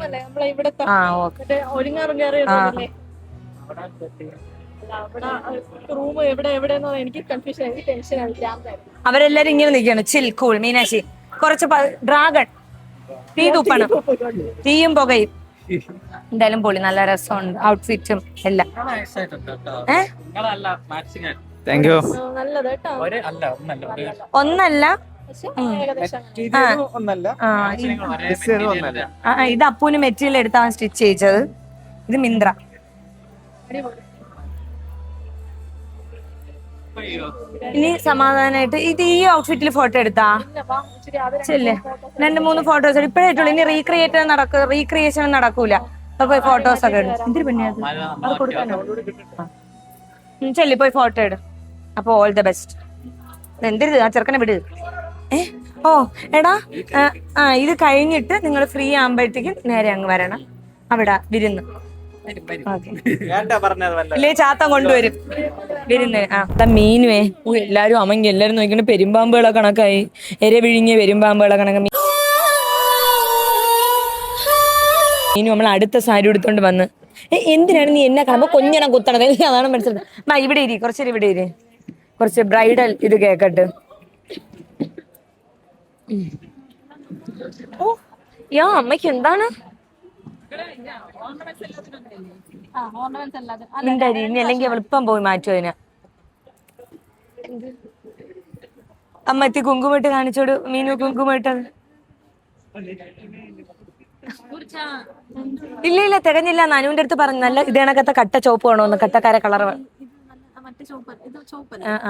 അവരെല്ലാരും ഇങ്ങനെ നിൽക്കുകയാണ്. ചിൽ കൂൾ മീനാക്ഷി. കുറച്ച് ഡ്രാഗൺ തീ തൂപ്പണം, തീയും പുകയും. എന്തായാലും പൊളി, നല്ല രസമുണ്ട് ഔട്ട്ഫിറ്റും എല്ലാം. ഒന്നല്ല ഇത് അപ്പൂന് മെറ്റീരിയൽ എടുത്താണ് സ്റ്റിച്ച് ചെയ്യിച്ചത്. ഇത് മിന്ത്ര. ഇനി സമാധാനായിട്ട് ഇത് ഈ ഔട്ട്ഫിറ്റിൽ ഫോട്ടോ എടുത്താ ചെല്ലേ. 2-3 ഫോട്ടോസ് ഇപ്പഴായിട്ടുള്ളൂ. ഇനി റീക്രിയേഷൻ നടക്കൂല. പോയി ഫോട്ടോസ് ഒക്കെ എടുക്കും. എന്തൊരു പെണ്ണിയത് അത് കൊടുക്കാനോ? ചെല്ലി പോയി ഫോട്ടോ എടു. അപ്പൊ ഓൾ ദ ബെസ്റ്റ്. എന്തിരുത് ആ ചെറുക്കനെ വിട്. ഓ എടാ, ഇത് കഴിഞ്ഞിട്ട് നിങ്ങൾ ഫ്രീ ആകുമ്പോഴത്തേക്കും നേരെ അങ്ങ് വരണം. അവിടെ വിരുന്ന് ഇല്ലേ ചാത്തം കൊണ്ടുവരും വിരുന്ന്. മീനുവേ എല്ലാരും അമങ്ങി എല്ലാരും നോക്കിണ്ട് പെരുമ്പാമ്പുകളെ കണക്കായി. എര വിഴിഞ്ഞ പെരുമ്പാമ്പുകളെ കണക്ക്. മീനു നമ്മൾ അടുത്ത സാരി എടുത്തോണ്ട് വന്ന് എന്തിനാണ് നീ എന്നെ കാണുമ്പോ കൊഞ്ഞണം കുത്തണത്? അതാണ് മനസ്സിലായത്. ഇവിടെ ഇരി, കുറച്ചേരം ഇവിടെ ഇരി. കുറച്ച് ബ്രൈഡൽ ഇത് കേക്കട്ടെ. യാ അമ്മയ്ക്ക് എന്താണ് ഇനി അല്ലെങ്കിൽ എളുപ്പം പോയി മാറ്റും അതിനെ. അമ്മത്തി കുങ്കുമിട്ട് കാണിച്ചോട്. മീനു കുങ്കുമിട്ടത് ഇല്ല തികഞ്ഞില്ല. അനുവിന്റെ അടുത്ത് പറഞ്ഞു നല്ല ഇതേണക്കത്തെ കട്ട ചോപ്പ് വേണോന്ന്. കട്ടക്കാര കളർ.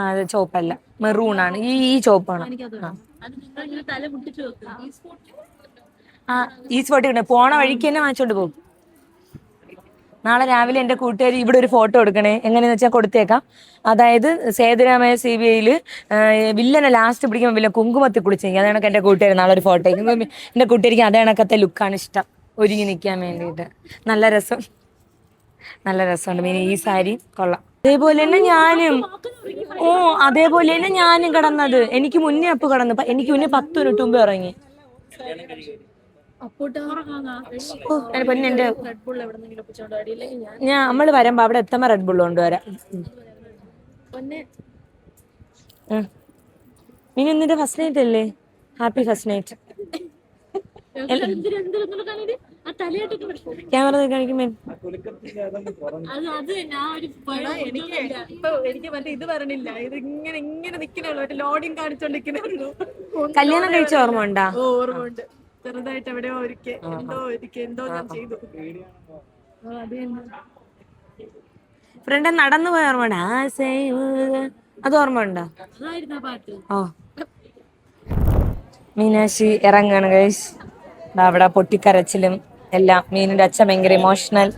അത് ചോപ്പല്ല, മെറൂണാണ്. ഈ ചോപ്പാണ്. ഈ സ്പോട്ടിൽ പോണ വഴിക്ക് തന്നെ വാങ്ങിച്ചോണ്ട് പോകും. നാളെ രാവിലെ എൻ്റെ കൂട്ടുകാരി ഇവിടെ ഒരു ഫോട്ടോ എടുക്കണേ, എങ്ങനെയാന്ന് വെച്ചാൽ കൊടുത്തേക്കാം. അതായത് സേതുരാമയ്യ CBI വില്ലനെ ലാസ്റ്റ് പിടിക്കുമ്പോൾ വില്ലൻ കുങ്കുമത്തിൽ കുളിച്ചെങ്കിൽ അതേ കണക്ക് എൻ്റെ കൂട്ടുകാരി നാളെ ഒരു ഫോട്ടോ. എൻ്റെ കൂട്ടുകാരിക്ക് അതേ കണക്കത്തെ ലുക്കാണ് ഇഷ്ടം, ഒരുങ്ങി നിൽക്കാൻ വേണ്ടിയിട്ട്. നല്ല രസമുണ്ട് മീൻ. ഈ സാരി കൊള്ളാം. അതേപോലെ തന്നെ ഞാനും കിടന്നത്. എനിക്ക് മുന്നേ കിടന്നു. എനിക്ക് മുന്നേ 10 മിനിറ്റ് മുമ്പ് ഇറങ്ങി. നമ്മള് വരുമ്പോ അവിടെ എത്തുമ്പോ റെഡ് ബുൾ കൊണ്ടുവരാം. മീൻ എന്നിട്ട് ഫസ്റ്റ് നൈറ്റ് അല്ലേ? Happy first night. ക്യാമറ കാണിക്കുമ്പോ എനിക്ക് മറ്റേ ഇത് വരണില്ല, ഇത് ഇങ്ങനെ നിക്കണുള്ളൂ, മറ്റേ ലോഡിങ് കാണിച്ചോണ്ടിരിക്കണുള്ളൂ. കല്യാണം കഴിച്ച ഓർമ്മ ഉണ്ടാ? ഓർമ്മയുണ്ട്, ചെറുതായിട്ട് എവിടെയോ എന്തോ ഞാൻ ചെയ്തു. ഫ്രണ്ട് നടന്നു പോയ ഓർമ്മ ഉണ്ടാ? അത് ഓർമ്മ ഉണ്ടോ? ഓ, മീനാക്ഷി ഇറങ്ങാണ് ഗൈസ്. അവിടെ പൊട്ടിക്കരച്ചിലും എല്ലാം. മീനിന്റെ അച്ഛൻ ഭയങ്കര emotional.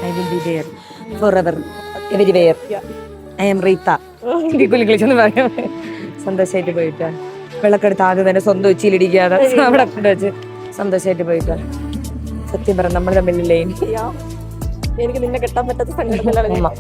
I will be there forever, everywhere. I am Rita. കുളിച്ചൊന്ന് പറയാം. സന്തോഷമായിട്ട് പോയിട്ടാ. വിളക്കെടുത്ത് ആദ്യം തന്നെ സ്വന്തം ഉച്ചയിലിടിക്കാതെ അവിടെ വെച്ച് സന്തോഷമായിട്ട് പോയിട്ടാ. സത്യം പറഞ്ഞ നമ്മൾ തമ്മിലില്ലേ, എനിക്ക് നിന്നെ കെട്ടാൻ പറ്റാത്ത സങ്കടത്തിലാണ്.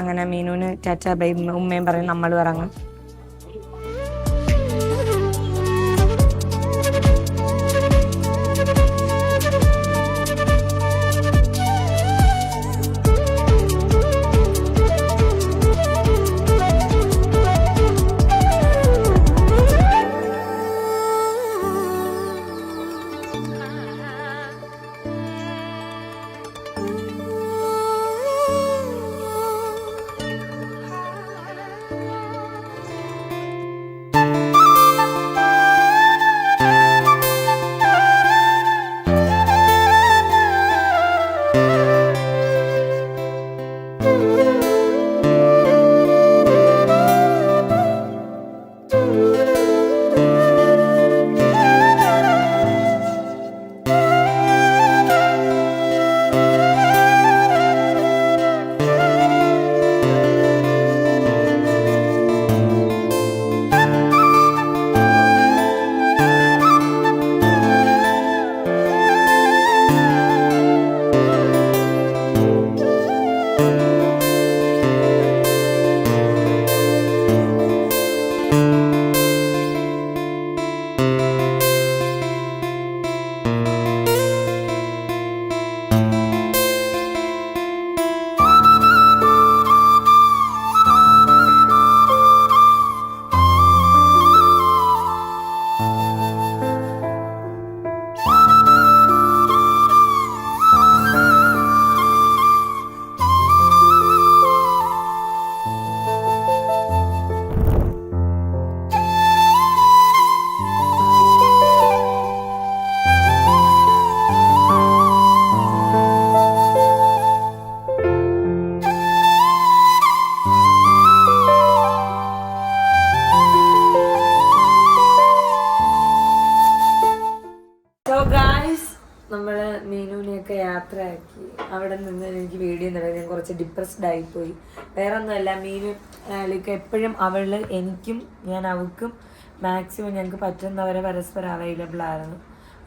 അങ്ങനെ മീനുവിന് ടാറ്റാ ബൈ ഉമ്മയും പറയും, നമ്മൾ ഇറങ്ങും. കുറച്ച് ഡിപ്രസ്ഡ് ആയിപ്പോയി. വേറെ ഒന്നുമല്ല, മീനു ലൈക്ക് എപ്പോഴും എനിക്കും ഞാൻ അവൾക്കും മാക്സിമം ഞങ്ങൾക്ക് പറ്റുന്നവരെ പരസ്പരം അവൈലബിൾ ആയിരുന്നു.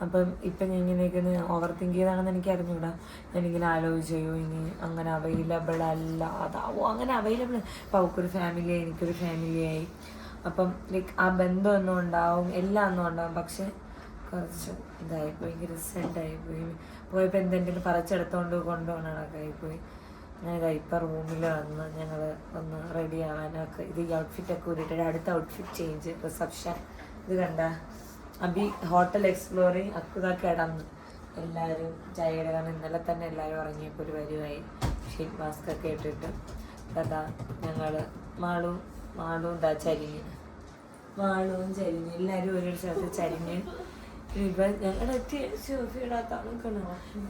അപ്പം ഇപ്പം ഞാൻ ഇങ്ങനെയൊക്കെ ഓവർ തിങ്ക് ചെയ്താണെന്ന് എനിക്ക് അറിഞ്ഞൂടാ. ഞാനിങ്ങനെ ആലോചിച്ചോ ഇനി അങ്ങനെ അവൈലബിൾ അല്ല, അതാവോ അങ്ങനെ അവൈലബിൾ. അപ്പോൾ അവൾക്കൊരു ഫാമിലിയായി, എനിക്കൊരു ഫാമിലിയായി. അപ്പം ലൈക്ക് ആ ബന്ധമൊന്നും ഉണ്ടാവും, എല്ലാം ഒന്നും ഉണ്ടാവും. പക്ഷെ കുറച്ച് ഇതായിപ്പോയി, എനിക്ക് റിസൾട്ടായിപ്പോയി. പോയപ്പോൾ എന്തെങ്കിലും പറിച്ചെടുത്തോണ്ട് കൊണ്ടുപോകണൊക്കെ ആയിപ്പോയി. ഞാൻ ഇപ്പം റൂമിൽ വന്ന് ഞങ്ങൾ ഒന്ന് റെഡി ആവാനൊക്കെ ഇത് ഈ ഔട്ട്ഫിറ്റൊക്കെ ഊരിയിട്ട് അടുത്ത ഔട്ട്ഫിറ്റ് ചേഞ്ച് റിസപ്ഷൻ. ഇത് കണ്ട അബി ഹോട്ടൽ എക്സ്പ്ലോറിങ് അക്കുത കിടന്ന് എല്ലാവരും ചായയുടെ, കാരണം ഇന്നലെ തന്നെ എല്ലാവരും ഇറങ്ങിയപ്പോൾ ഒരു വരുവായി ഷീറ്റ് മാസ്ക് ഒക്കെ ഇട്ടിട്ട്. അതാ ഞങ്ങൾ മാളും ഇതാ ചരിഞ്ഞ്, മാളും ചരിഞ്ഞ് എല്ലാവരും ഒരു സ്ഥലത്ത് ചരിഞ്ഞ്. ഇപ്പം ഞങ്ങളുടെ സോഫിയിടാത്തണോ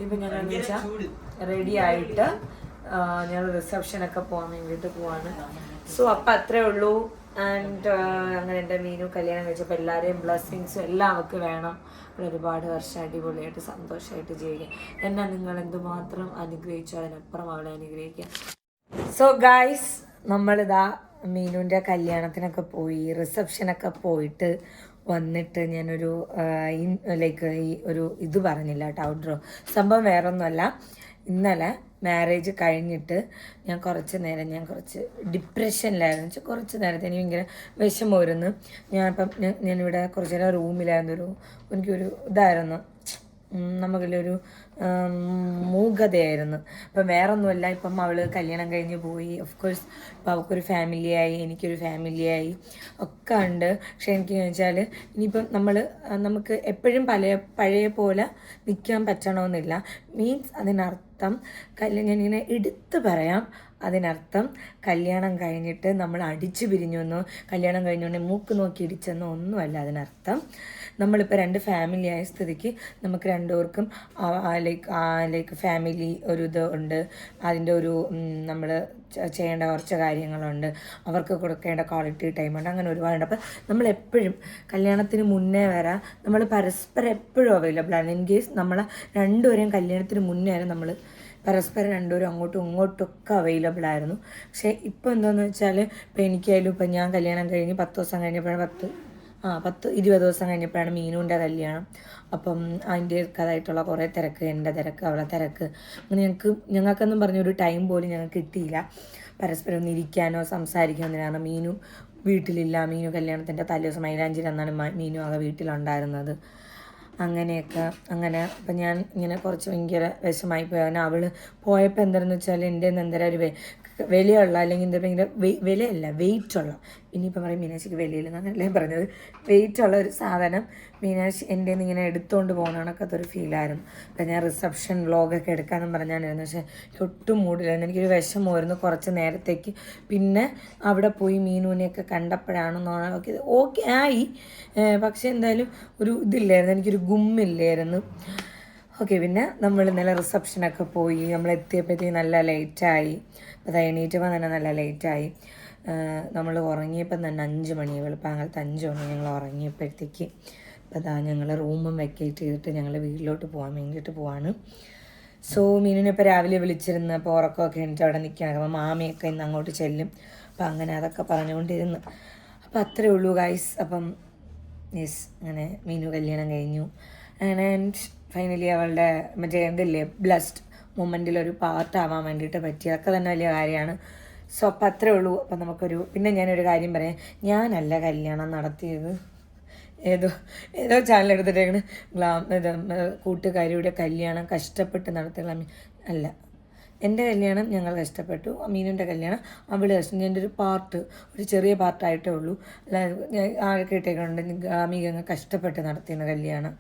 ഇപ്പം ഞങ്ങളെന്ന് വെച്ചാൽ റെഡി ആയിട്ട് ഞങ്ങൾ റിസപ്ഷനൊക്കെ പോകാൻ വേണ്ടിയിട്ട് പോവാണ്. സോ അപ്പം അത്രേ ഉള്ളൂ. ആൻഡ് അങ്ങനെ എൻ്റെ മീനു കല്യാണം കഴിച്ചപ്പോൾ എല്ലാവരെയും ബ്ലെസ്സിങ്സും എല്ലാം അവൾക്ക് വേണം. ഒരുപാട് വർഷം അടിപൊളിയായിട്ട് സന്തോഷമായിട്ട് ജീവിക്കുക. എന്നെ നിങ്ങൾ എന്തുമാത്രം അനുഗ്രഹിച്ചു അതിനപ്പുറം അവളെ അനുഗ്രഹിക്കുക. സോ ഗായ്സ്, നമ്മളിതാ മീനുവിൻ്റെ കല്യാണത്തിനൊക്കെ പോയി, റിസപ്ഷനൊക്കെ പോയിട്ട് വന്നിട്ട് ഞാനൊരു ലൈക്ക് ഈ ഒരു ഇത് പറഞ്ഞില്ല കേട്ടോ, ഔട്ട്ഡ്രോ സംഭവം വേറെ ഒന്നുമല്ല. ഇന്നലെ മാരേജ് കഴിഞ്ഞിട്ട് ഞാൻ കുറച്ച് ഡിപ്രഷനിലായിരുന്നു. കുറച്ച് നേരത്തെ എനിക്ക് ഭയങ്കര വിഷമമായിരുന്നു. ഞാനിവിടെ കുറച്ച് നേരം റൂമിലായിരുന്നു. എനിക്കൊരു ഇതായിരുന്നു, നമുക്കൊരു മൂകതയായിരുന്നു. അപ്പം വേറെ ഒന്നുമല്ല, ഇപ്പം അവൾ കല്യാണം കഴിഞ്ഞ് പോയി. ഓഫ് കോഴ്സ് ഇപ്പം അവൾക്കൊരു ഫാമിലിയായി, എനിക്കൊരു ഫാമിലിയായി ഒക്കെ ഉണ്ട്. പക്ഷെ എനിക്ക് വെച്ചാൽ ഇനിയിപ്പം നമുക്ക് എപ്പോഴും പഴയ പോലെ നിൽക്കാൻ പറ്റണമെന്നില്ല. മീൻസ് അതിനർത്ഥം ഞാനിങ്ങനെ എടുത്ത് പറയാം, അതിനർത്ഥം കല്യാണം കഴിഞ്ഞിട്ട് നമ്മൾ അടിച്ചു പിരിഞ്ഞെന്നോ കല്യാണം കഴിഞ്ഞുകൊണ്ട് മൂക്ക് നോക്കി ഇടിച്ചെന്നോ ഒന്നുമല്ല. അതിനർത്ഥം നമ്മളിപ്പോൾ രണ്ട് ഫാമിലി ആയ സ്ഥിതിക്ക് നമുക്ക് രണ്ടുപേർക്കും ലൈക്ക് ഫാമിലി ഒരു ഇത് ഉണ്ട്, അതിൻ്റെ ഒരു നമ്മൾ ചെയ്യേണ്ട കുറച്ച് കാര്യങ്ങളുണ്ട്, അവർക്ക് കൊടുക്കേണ്ട ക്വാളിറ്റി ടൈമുണ്ട്, അങ്ങനെ ഒരുപാടുണ്ട്. അപ്പം നമ്മളെപ്പോഴും കല്യാണത്തിന് മുന്നേ വരെ നമ്മൾ പരസ്പരം എപ്പോഴും അവൈലബിൾ ആണ്. ഇൻ കേസ് നമ്മളെ രണ്ടുപേരെയും കല്യാണത്തിന് മുന്നേ വരെ നമ്മൾ പരസ്പരം രണ്ടുപേരും അങ്ങോട്ടും ഇങ്ങോട്ടൊക്കെ അവൈലബിൾ ആയിരുന്നു. പക്ഷേ ഇപ്പോൾ എന്താണെന്ന് വെച്ചാൽ ഇപ്പം എനിക്കായാലും ഇപ്പം ഞാൻ കല്യാണം കഴിഞ്ഞ് 10 ദിവസം കഴിഞ്ഞപ്പോഴാണ് 20 ദിവസം കഴിഞ്ഞപ്പോഴാണ് മീനുവിൻ്റെ കല്യാണം. അപ്പം അതിൻ്റെ അതായിട്ടുള്ള കുറേ തിരക്ക്, എൻ്റെ തിരക്ക്, അവളെ തിരക്ക്, അങ്ങനെ ഞങ്ങൾക്കൊന്നും പറഞ്ഞൊരു ടൈം പോലും ഞങ്ങൾക്ക് കിട്ടിയില്ല പരസ്പരം ഒന്ന് ഇരിക്കാനോ സംസാരിക്കാനോ. കാരണം മീനു വീട്ടിലില്ല. മീനു കല്യാണത്തിൻ്റെ തലേദിവസം മൈലാഞ്ചിയിൽ എന്നാണ് മീനു ആകെ വീട്ടിലുണ്ടായിരുന്നത്. അങ്ങനെ അപ്പം ഞാൻ ഇങ്ങനെ കുറച്ച് ഭയങ്കര വിഷമായി പോയി. അവൻ അവൾ പോയപ്പോൾ എന്താണെന്ന് വെച്ചാൽ എൻ്റെ എന്തര ഒരു വിലയുള്ള, അല്ലെങ്കിൽ എന്താ ഭയങ്കര വിലയല്ല വെയിറ്റുള്ള, ഇനിയിപ്പം പറയും മീനാക്ഷിക്ക് വിലയില്ലെന്നല്ലേ പറഞ്ഞത്, വെയിറ്റുള്ള ഒരു സാധനം മീനാക്ഷി എൻ്റെ ഇങ്ങനെ എടുത്തുകൊണ്ട് പോകുന്ന കണക്കത്തൊരു ഫീലായിരുന്നു. അപ്പം ഞാൻ റിസപ്ഷൻ വ്ളോഗൊക്കെ എടുക്കാമെന്നും പറഞ്ഞാണിരുന്നു. പക്ഷേ ഒട്ടും മൂടില്ലായിരുന്നു. എനിക്കൊരു വിഷമമായിരുന്നു കുറച്ച് നേരത്തേക്ക്. പിന്നെ അവിടെ പോയി മീനുവിനെയൊക്കെ കണ്ടപ്പോഴാണെന്ന് ഓക്കെ ആയി. പക്ഷേ എന്തായാലും ഒരു ഇതില്ലായിരുന്നു, എനിക്കൊരു ഗുമ്മില്ലായിരുന്നു. ഓക്കെ, പിന്നെ നമ്മൾ ഇന്നലെ റിസപ്ഷനൊക്കെ പോയി. നമ്മൾ എത്തിയപ്പോഴത്തേക്ക് നല്ല ലേറ്റായി. അത് എണീറ്റപ്പോൾ തന്നെ നല്ല ലേറ്റായി. നമ്മൾ ഉറങ്ങിയപ്പം തന്നെ 5 മണി, വെളുപ്പാങ്കലത്ത് 5 മണി ഞങ്ങൾ ഉറങ്ങിയപ്പോഴത്തേക്ക്. അപ്പോൾ അതാ ഞങ്ങൾ റൂമും വെക്കേറ്റ് ചെയ്തിട്ട് ഞങ്ങൾ വീട്ടിലോട്ട് പോകാൻ വേണ്ടിയിട്ട് പോവാണ്. സോ മീനിനെ ഇപ്പോൾ രാവിലെ വിളിച്ചിരുന്ന് അപ്പോൾ ഉറക്കമൊക്കെ എണീറ്റ് അവിടെ നിൽക്കുകയാണ്. അപ്പോൾ മാമിയൊക്കെ ഇന്ന് അങ്ങോട്ട് ചെല്ലും. അപ്പം അങ്ങനെ അതൊക്കെ പറഞ്ഞുകൊണ്ടിരുന്നു. അപ്പം അത്രേ ഉള്ളൂ ഗൈസ്. അപ്പം യെസ്, അങ്ങനെ മീനു കല്യാണം കഴിഞ്ഞു. അങ്ങനെ ഫൈനലി അവളുടെ മറ്റേ ഇതില്ലേ ബ്ലസ്ഡ് മൊമെൻറ്റിലൊരു പാർട്ടാവാൻ വേണ്ടിയിട്ട് പറ്റിയതൊക്കെ തന്നെ വലിയ കാര്യമാണ്. സോ അപ്പം അത്രേ ഉള്ളൂ. അപ്പം പിന്നെ ഞാനൊരു കാര്യം പറയാം. ഞാനല്ല കല്യാണം നടത്തിയത്, ഏതോ ചാനലെടുത്തിട്ടേക്കണ് കൂട്ടുകാരിയുടെ കല്യാണം കഷ്ടപ്പെട്ട് നടത്തിയ അല്ല. എൻ്റെ കല്യാണം ഞങ്ങൾ കഷ്ടപ്പെട്ടു, മീനുവിൻ്റെ കല്യാണം അവൾ കഷ്ടപ്പെട്ടു. എൻ്റെ ഒരു ചെറിയ പാർട്ടായിട്ടേ ഉള്ളൂ. അല്ല ആരൊക്കെ ഇട്ടേക്കുന്നുണ്ട് ഗാമിക കഷ്ടപ്പെട്ട് നടത്തിയ കല്യാണം.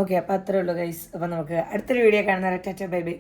ഓക്കെ, അപ്പോൾ അത്രേ ഉള്ളൂ ഗൈസ്. അപ്പോൾ നമുക്ക് അടുത്തൊരു വീഡിയോ കാണുന്നവരെ ടാറ്റ ബൈ ബൈ.